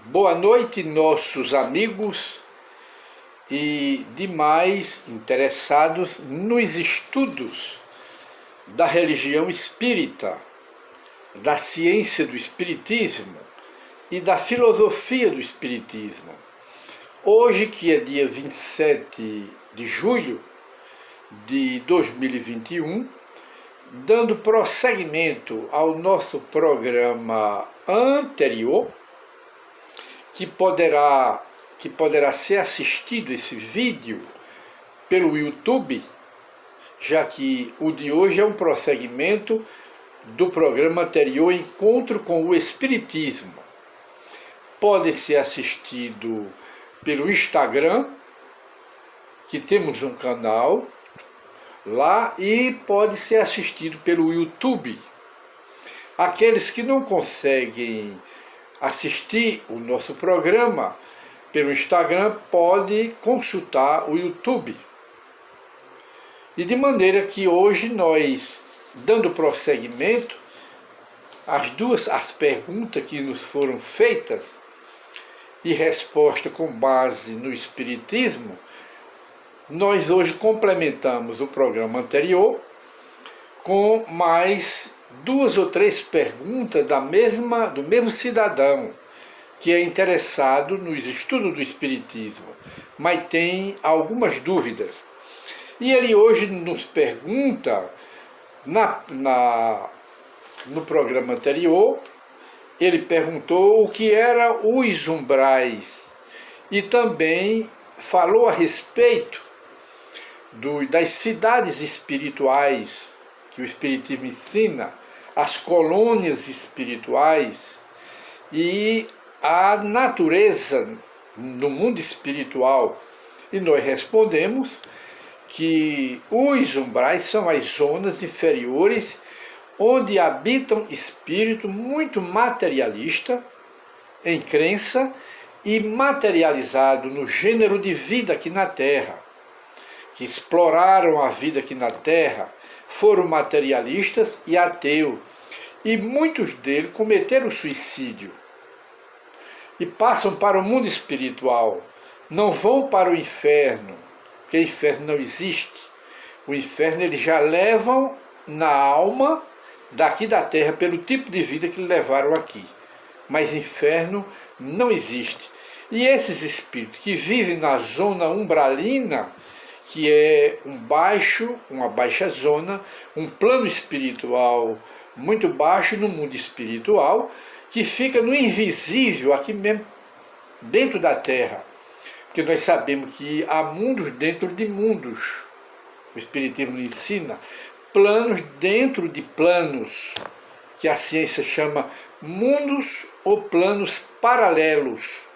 Boa noite, nossos amigos e demais interessados nos estudos da religião espírita, da ciência do espiritismo e da filosofia do espiritismo. Hoje, que é dia 27 de julho de 2021, dando prosseguimento ao nosso programa anterior, que poderá ser assistido esse vídeo pelo YouTube, já que o de hoje é um prosseguimento do programa anterior, Encontro com o Espiritismo. Pode ser assistido pelo Instagram, que temos um canal lá, e pode ser assistido pelo YouTube. Aqueles que não conseguem assistir o nosso programa pelo Instagram, pode consultar o YouTube. E de maneira que hoje nós, dando prosseguimento às perguntas que nos foram feitas e resposta com base no Espiritismo, nós hoje complementamos o programa anterior com mais 2 ou 3 perguntas do mesmo cidadão que é interessado nos estudos do Espiritismo, mas tem algumas dúvidas. E ele hoje nos pergunta, no programa anterior, ele perguntou o que eram os umbrais e também falou a respeito das cidades espirituais que o Espiritismo ensina, as colônias espirituais e a natureza no mundo espiritual. E nós respondemos que os umbrais são as zonas inferiores onde habitam espírito muito materialista em crença e materializado no gênero de vida aqui na Terra, que exploraram a vida aqui na Terra, foram materialistas e ateus, e muitos deles cometeram suicídio e passam para o mundo espiritual, não vão para o inferno, porque o inferno não existe. O inferno eles já levam na alma daqui da Terra pelo tipo de vida que levaram aqui, mas inferno não existe. E esses espíritos que vivem na zona umbralina, que é uma baixa zona, um plano espiritual muito baixo no mundo espiritual, que fica no invisível, aqui mesmo, dentro da Terra. Porque nós sabemos que há mundos dentro de mundos. O Espiritismo ensina planos dentro de planos, que a ciência chama mundos ou planos paralelos.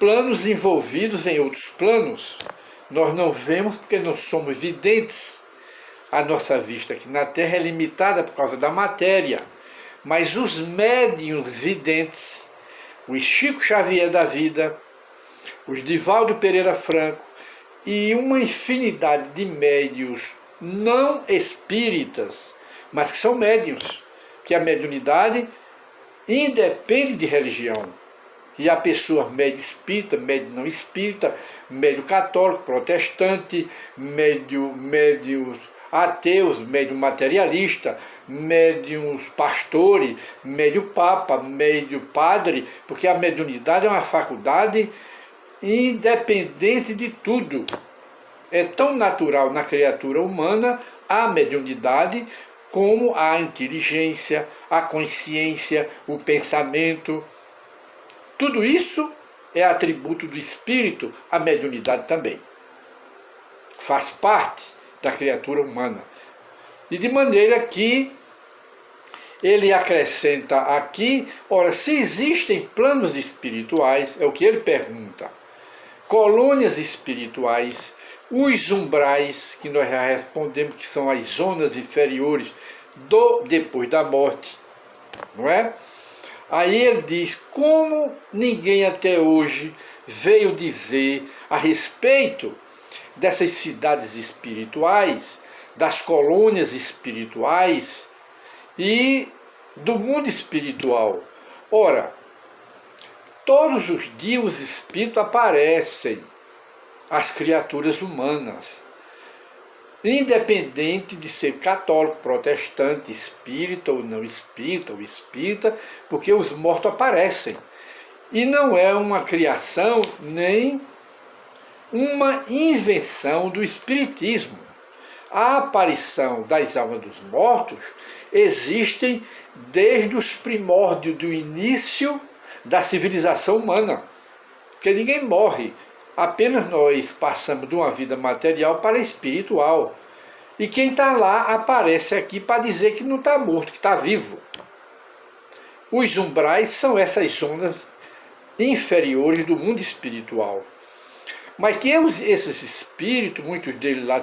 Planos envolvidos em outros planos. Nós não vemos porque não somos videntes. A nossa vista aqui na Terra é limitada por causa da matéria. Mas os médiuns videntes, os Chico Xavier da vida, os Divaldo Pereira Franco e uma infinidade de médiuns não espíritas, mas que são médiuns, que a mediunidade independe de religião. E há pessoas médio espírita, médio não espírita, médio católico, protestante, médios ateus, médio materialista, médiums pastores, médio papa, médio padre, porque a mediunidade é uma faculdade independente de tudo. É tão natural na criatura humana a mediunidade como a inteligência, a consciência, o pensamento. Tudo isso é atributo do espírito, a mediunidade também. Faz parte da criatura humana. E de maneira que ele acrescenta aqui, ora, se existem planos espirituais, é o que ele pergunta, colônias espirituais, os umbrais, que nós já respondemos que são as zonas inferiores depois da morte, não é? Aí ele diz, como ninguém até hoje veio dizer a respeito dessas cidades espirituais, das colônias espirituais e do mundo espiritual. Ora, todos os dias os espíritos aparecem, as criaturas humanas, independente de ser católico, protestante, espírita ou não espírita, ou espírita, porque os mortos aparecem. E não é uma criação nem uma invenção do espiritismo. A aparição das almas dos mortos existem desde os primórdios do início da civilização humana, porque ninguém morre, apenas nós passamos de uma vida material para a espiritual. E quem está lá aparece aqui para dizer que não está morto, que está vivo. Os umbrais são essas zonas inferiores do mundo espiritual. Mas que esses espíritos, muitos deles lá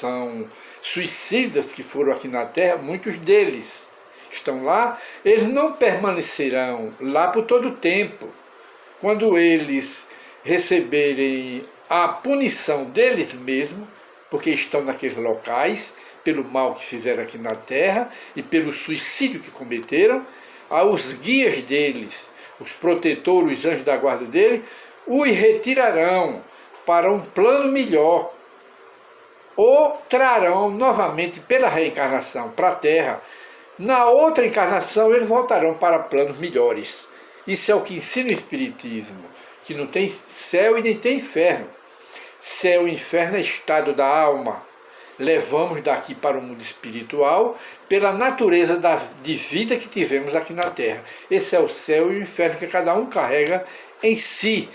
são suicidas que foram aqui na Terra, muitos deles estão lá, eles não permanecerão lá por todo o tempo. Quando eles receberem a punição deles mesmos, porque estão naqueles locais, pelo mal que fizeram aqui na Terra e pelo suicídio que cometeram, os guias deles, os protetores, os anjos da guarda dele, os retirarão para um plano melhor, ou trarão novamente pela reencarnação para a Terra. Na outra encarnação eles voltarão para planos melhores. Isso é o que ensina o Espiritismo, que não tem céu e nem tem inferno. Céu e inferno é estado da alma. Levamos daqui para o mundo espiritual pela natureza de vida que tivemos aqui na Terra. Esse é o céu e o inferno que cada um carrega em si.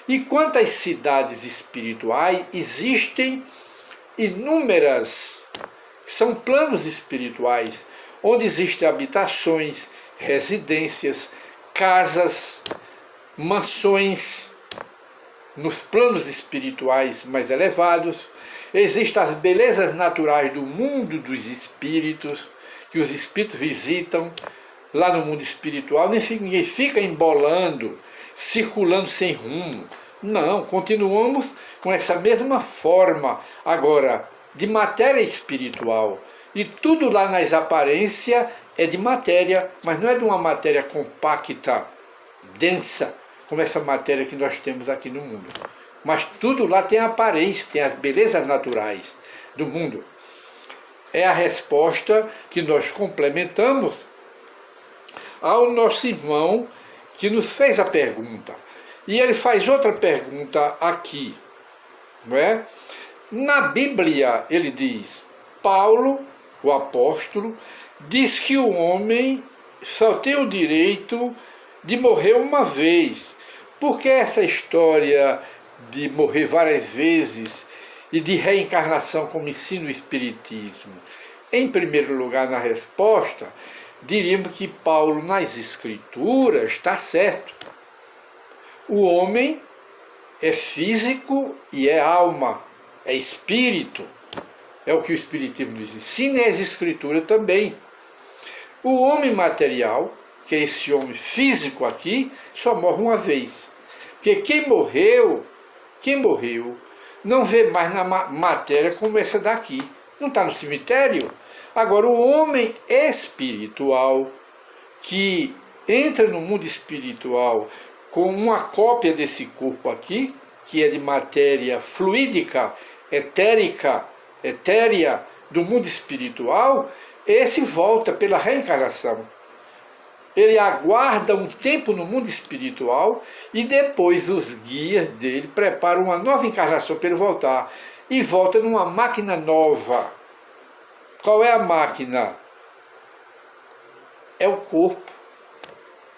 E quanto às cidades espirituais, existem inúmeras, são planos espirituais, onde existem habitações, residências, casas, mansões, nos planos espirituais mais elevados. Existem as belezas naturais do mundo dos espíritos, que os espíritos visitam lá no mundo espiritual. Ninguém fica embolando, circulando sem rumo. Não, continuamos com essa mesma forma, agora, de matéria espiritual. E tudo lá nas aparências é de matéria, mas não é de uma matéria compacta, densa, como essa matéria que nós temos aqui no mundo. Mas tudo lá tem aparência, tem as belezas naturais do mundo. É a resposta que nós complementamos ao nosso irmão que nos fez a pergunta. E ele faz outra pergunta aqui, não é? Na Bíblia ele diz, Paulo, o apóstolo, diz que o homem só tem o direito de morrer uma vez. Por que essa história de morrer várias vezes e de reencarnação como ensina o Espiritismo? Em primeiro lugar, na resposta, diríamos que Paulo nas Escrituras está certo. O homem é físico e é alma, é espírito. É o que o Espiritismo nos ensina e as Escrituras também. O homem material, que é esse homem físico aqui, só morre uma vez. Porque quem morreu não vê mais na matéria como essa daqui. Não está no cemitério. Agora, o homem espiritual, que entra no mundo espiritual com uma cópia desse corpo aqui, que é de matéria fluídica, etérea, do mundo espiritual, esse volta pela reencarnação. Ele aguarda um tempo no mundo espiritual e depois os guias dele preparam uma nova encarnação para ele voltar. E volta numa máquina nova. Qual é a máquina? É o corpo.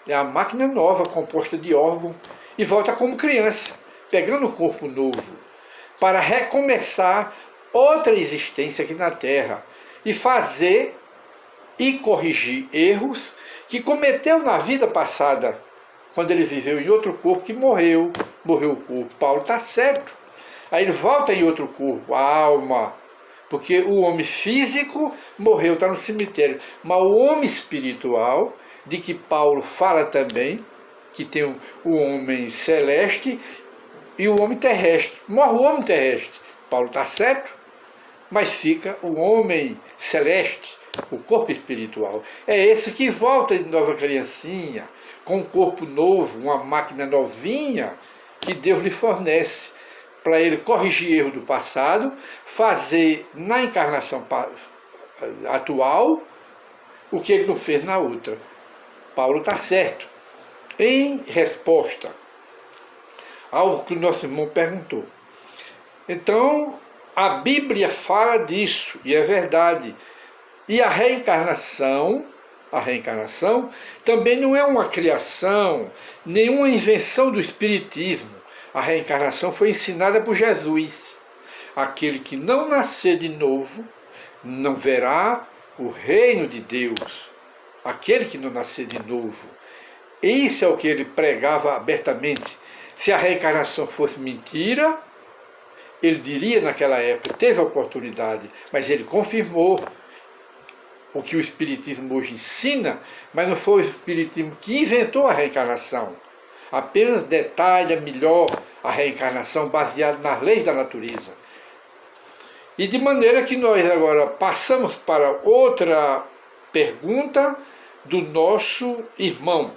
É a máquina nova, composta de órgãos. E volta como criança, pegando o corpo novo, para recomeçar outra existência aqui na Terra. E fazer e corrigir erros que cometeu na vida passada, quando ele viveu em outro corpo que morreu o corpo. Paulo está certo. Aí ele volta em outro corpo, a alma, porque o homem físico morreu, está no cemitério. Mas o homem espiritual, de que Paulo fala também, que tem o homem celeste e o homem terrestre. Morre o homem terrestre. Paulo está certo, mas fica o homem celeste, o corpo espiritual. É esse que volta de nova criancinha, com um corpo novo, uma máquina novinha que Deus lhe fornece para ele corrigir erro do passado, fazer na encarnação atual o que ele não fez na outra. Paulo está certo. Em resposta ao que o nosso irmão perguntou. Então, a Bíblia fala disso, e é verdade. E a reencarnação também não é uma criação, nenhuma invenção do Espiritismo. A reencarnação foi ensinada por Jesus. Aquele que não nascer de novo não verá o reino de Deus. Aquele que não nascer de novo. Isso é o que ele pregava abertamente. Se a reencarnação fosse mentira, ele diria naquela época, teve a oportunidade, mas ele confirmou o que o Espiritismo hoje ensina, mas não foi o Espiritismo que inventou a reencarnação. Apenas detalha melhor a reencarnação baseado nas leis da natureza. E de maneira que nós agora passamos para outra pergunta do nosso irmão.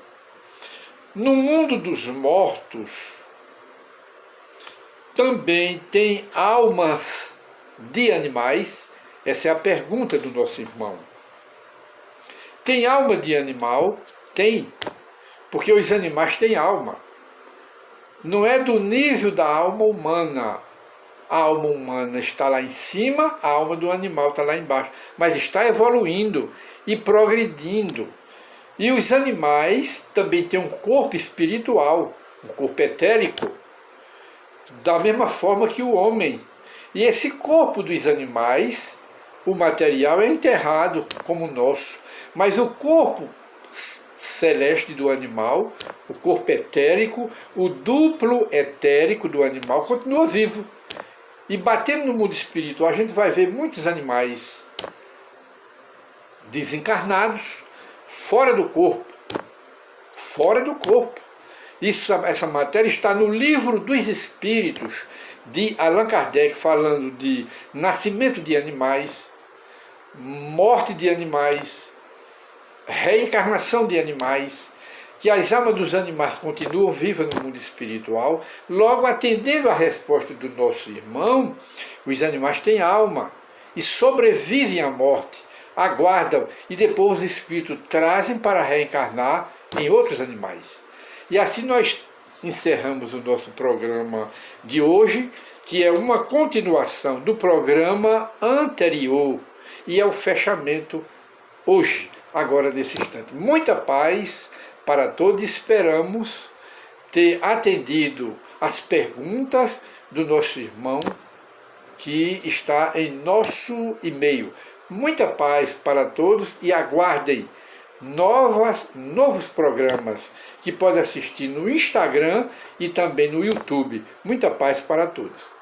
No mundo dos mortos, também tem almas de animais? Essa é a pergunta do nosso irmão. Tem alma de animal? Tem, porque os animais têm alma. Não é do nível da alma humana. A alma humana está lá em cima, a alma do animal está lá embaixo. Mas está evoluindo e progredindo. E os animais também têm um corpo espiritual, um corpo etérico, da mesma forma que o homem. E esse corpo dos animais, o material é enterrado como o nosso, mas o corpo celeste do animal, o corpo etérico, o duplo etérico do animal continua vivo. E batendo no mundo espiritual, a gente vai ver muitos animais desencarnados, fora do corpo. Fora do corpo. Essa matéria está no Livro dos Espíritos, de Allan Kardec, falando de nascimento de animais, morte de animais, reencarnação de animais, que as almas dos animais continuam vivas no mundo espiritual. Logo, atendendo à resposta do nosso irmão, os animais têm alma e sobrevivem à morte, aguardam e depois os espíritos trazem para reencarnar em outros animais. E assim nós encerramos o nosso programa de hoje, que é uma continuação do programa anterior e é o fechamento hoje, agora nesse instante. Muita paz para todos, esperamos ter atendido as perguntas do nosso irmão que está em nosso e-mail. Muita paz para todos e aguardem novos programas que podem assistir no Instagram e também no YouTube. Muita paz para todos.